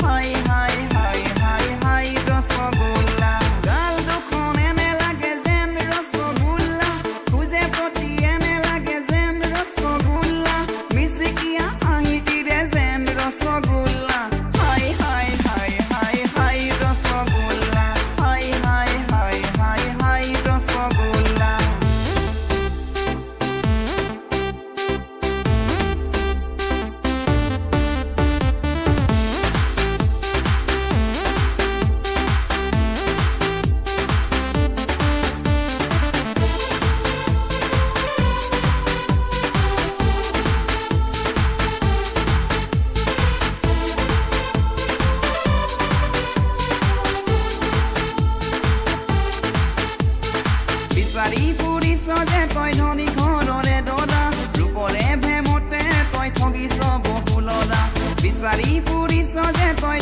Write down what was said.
হাই হাই হাই হাই হাই রসগোল্লা গাল দুখন এনে লাগে যেন রসগোল্লা খুঁজে পটি এনে লাগে যেন রসগোল্লা মিচিকিয়া হাঁহিটিৰে যেন ৰসগোল্লা হাই হাই হাই হাই হাই ৰসগোল্লা হাই হাই হাই হাই হাই ৰসগোল্লা বিচাৰি ফুৰিছ যে তই ধনী ঘৰৰে দৰা ৰূপৰে ভেমতে তই ঠগিছ বহু লৰা বিচাৰি ফুৰিছ যে তই